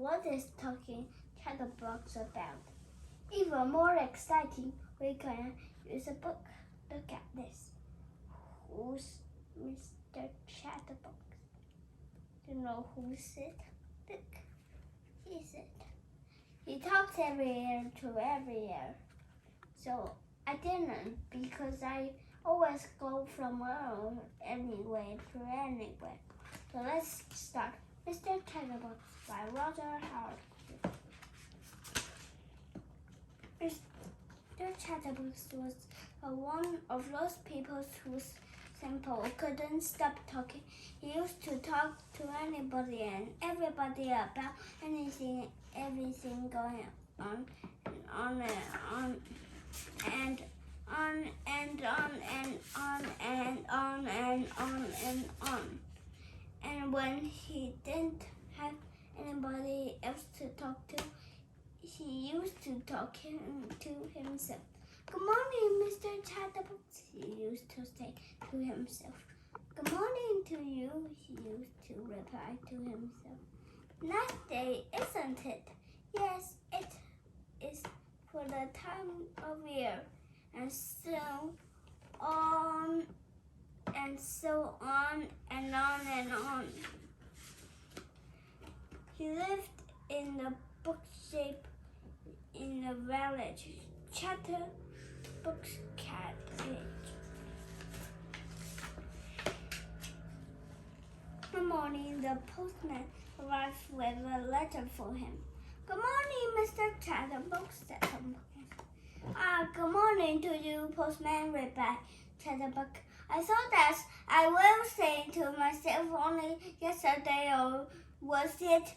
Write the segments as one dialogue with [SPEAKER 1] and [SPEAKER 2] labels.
[SPEAKER 1] what is talking Chatterbox about? Even more exciting, we can use a book. Look at this. Who's Mr. Chatterbox? Do you know who's it? Look, he's it. He talks every year to every year. So I didn't, because I always go from anywhere to anywhere. So let's start. Mr. Chatterbox by Roger Howard. Mr. Chatterbox was one of those people who simple couldn't stop talking. He used to talk to anybody and everybody about anything, everything going on and on and on and on and on and on and on and on. And when he didn't have anybody else to talk to, he used to talk to himself. Good morning, Mr. Chatterbox, he used to say to himself. Good morning to you, he used to reply to himself. Nice day, isn't it? Yes, it is, for the time of year. And so on and so on and on and on. He lived in a bookshop in the village, Chatterbox Cottage. One morning, the postman arrived with a letter for him. Good morning, Mr. Chatterbox, said the postman. Good morning to you, postman, replied Chatterbox. I thought that I will say to myself only yesterday, or was it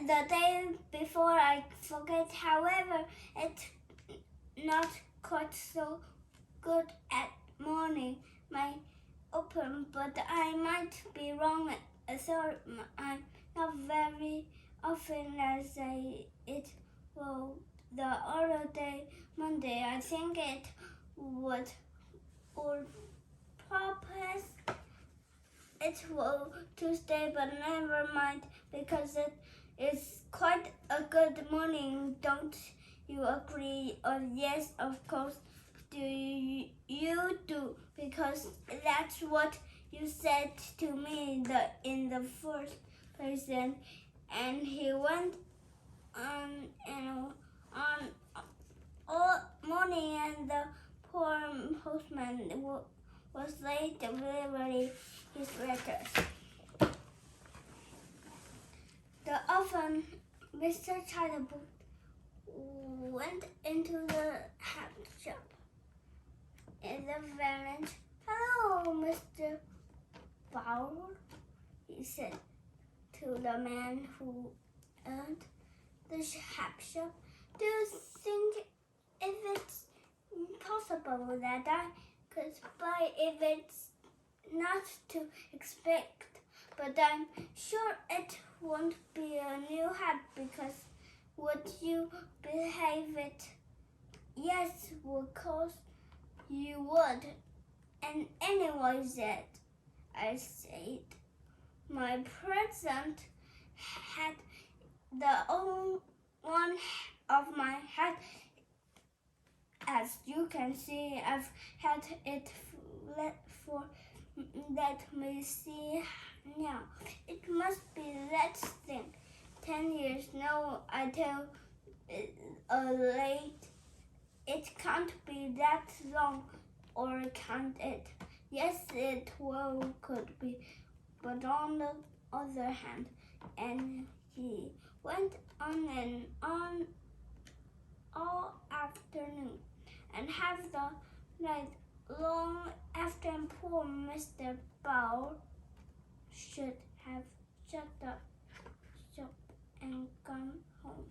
[SPEAKER 1] the day before I forget. However, it's not quite so good at morning. My open, but I might be wrong. So I'm not very often as it will. The other day, Monday, I think it would, or perhaps it will Tuesday, but never mind, because it is quite a good morning. Don't you agree? Or yes, of course. Do you do? Because that's what you said to me in the first place. And he went on and on all morning, and the poor postman was late delivering his letters. Often, Mr. Chatterbox went into the hat shop in the village. Hello, Mr. Bauer, he said to the man who owned the hat shop. Do you think if it's possible that I could buy, if it's not to expect, but I'm sure it won't be a new hat, because would you behave it? Yes, of course you would. And anyway, that I said, my present hat, the only one of my hat. As you can see, I've had it for, let me see now. It must be, let's think, 10 years. No, I tell late. It can't be that long, or can't it? Yes, it could be. But on the other hand, and he went on and on all afternoon, and half the night long after poor Mr. Bauer should have shut the shop and gone home.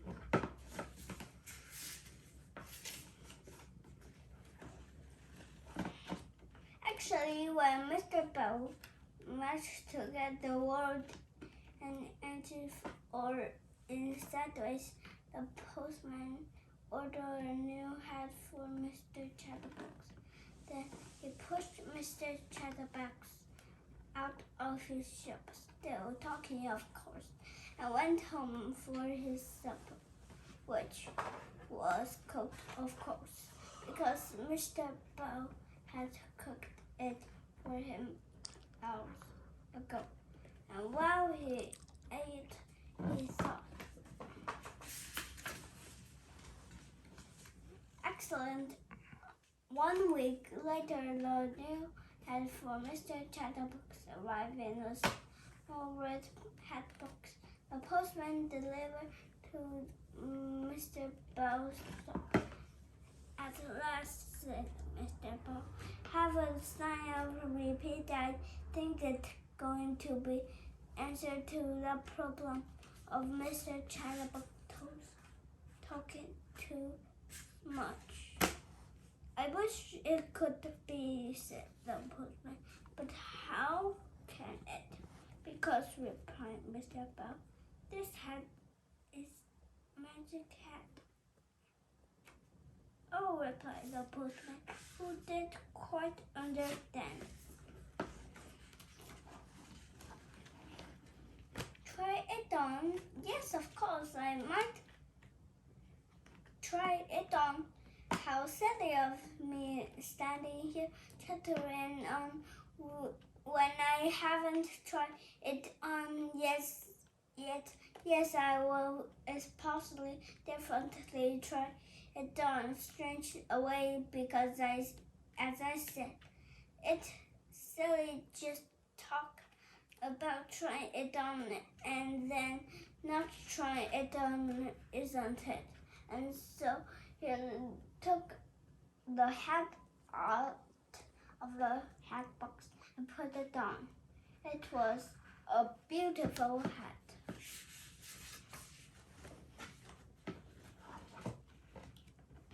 [SPEAKER 1] Actually, when Mr. Bauer managed to get the word and or in sideways, the postman ordered a new hat for Mr. Chatterbox. Then he pushed Mr. Chatterbox out of his shop, still talking, of course, and went home for his supper, which was cooked, of course, because Mr. Bow had cooked it for him hours ago. And while he ate, he thought, excellent. 1 week later, the new head for Mr. Chatterbox arrived in a small red hat box. The postman delivered to Mr. Bow's shop. At last, said Mr. Bow, have a sign of repeat. I think it's going to be answer to the problem of Mr. Chatterbox talking too much. I wish it could be, said the postman, but how can it? Because, replied Mr. Bow, this hat is magic hat. Oh, replied the postman, who didn't quite understand. Try it on. Yes, of course, I might try it on. How silly of me standing here chattering on when I haven't tried it on yet. Yes, I will possibly definitely try it on strange away because as I said, it's silly just talk about trying it on and then not trying it on, isn't it? And so he took the hat out of the hat box and put it on. It was a beautiful hat.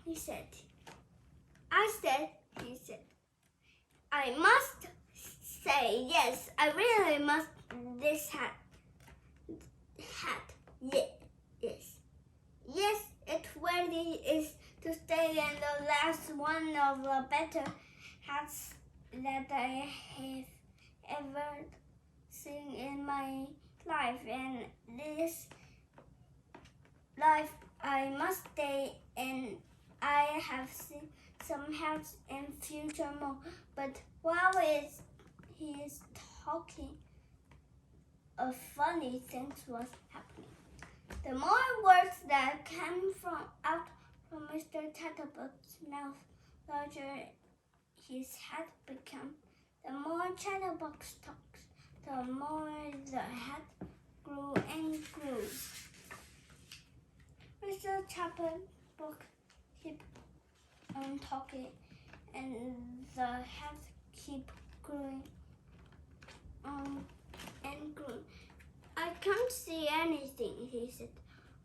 [SPEAKER 1] He said, I must say, yes, I really must this hat. Yes, it really is to stay in the last one of the better hats that I have ever seen in my life. And this life I must stay in. I have seen some hats in future more, but while he is talking, a funny thing was happening. The more words that came out from Mr. Chatterbox's mouth, larger his hat became. The more Chatterbox talks, the more the hat grew and grew. Mr. Chatterbox kept on talking, and the hat kept growing and grew. I can't see anything, he said.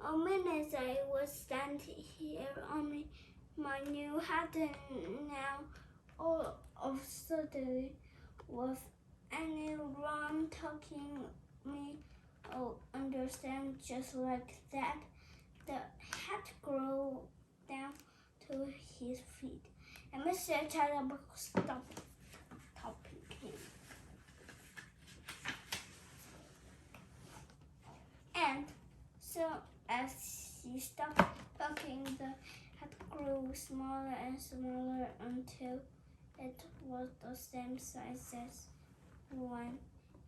[SPEAKER 1] A minute I was standing here on my new hat, and now all of a sudden, with anyone talking me, I'll understand just like that. The hat grew down to his feet, and Mr. Chatterbox stopped talking him. And so as he stopped talking, the hat grew smaller and smaller until it was the same size as when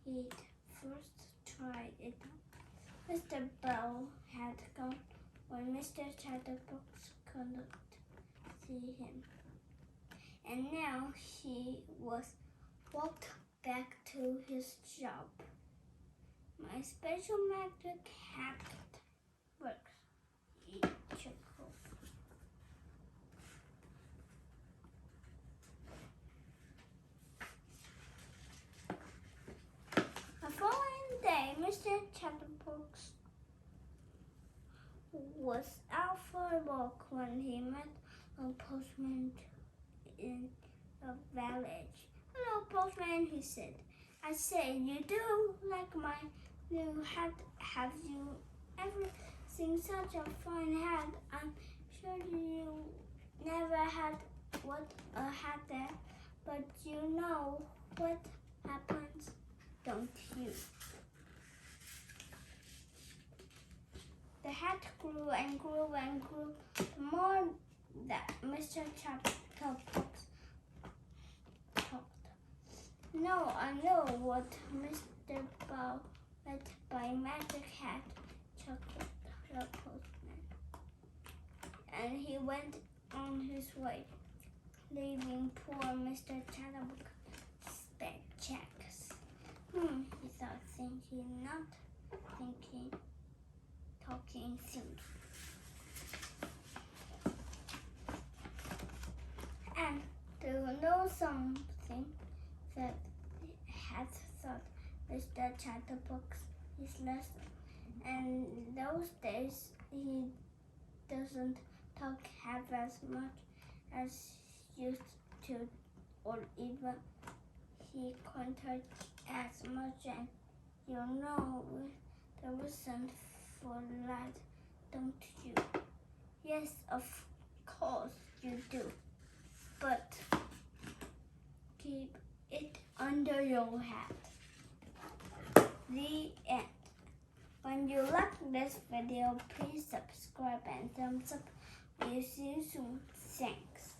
[SPEAKER 1] he'd first tried it. Mr. Bow had gone when Mr. Chatterbox couldn't see him. And now he was walked back to his job. My special magic hat works, he chuckled. The following day, Mr. Chatterbox was out for a walk when he met a postman in the village. Hello, postman, he said. I say, you do like my new hat. Have you ever seen such a fine hat? I'm sure you never had what a hat there, but you know what happens, don't you? The hat grew and grew and grew. The more that Mr. Chatterbox talked. Now I know what Mr. Bow let by magic hat, chuckled the postman. And he went on his way, leaving poor Mr. Chatterbox spent checks. He thought, thinking, not thinking, talking things. And to know something that had thought Mr. Chatterbox his lesson. And those days he doesn't talk half as much as used to, or even he can't touch as much, and you know the reason for that, don't you? Yes, of course you do. But keep it under your hat. The end. When you like this video, please subscribe and thumbs up. We'll see you soon. Thanks.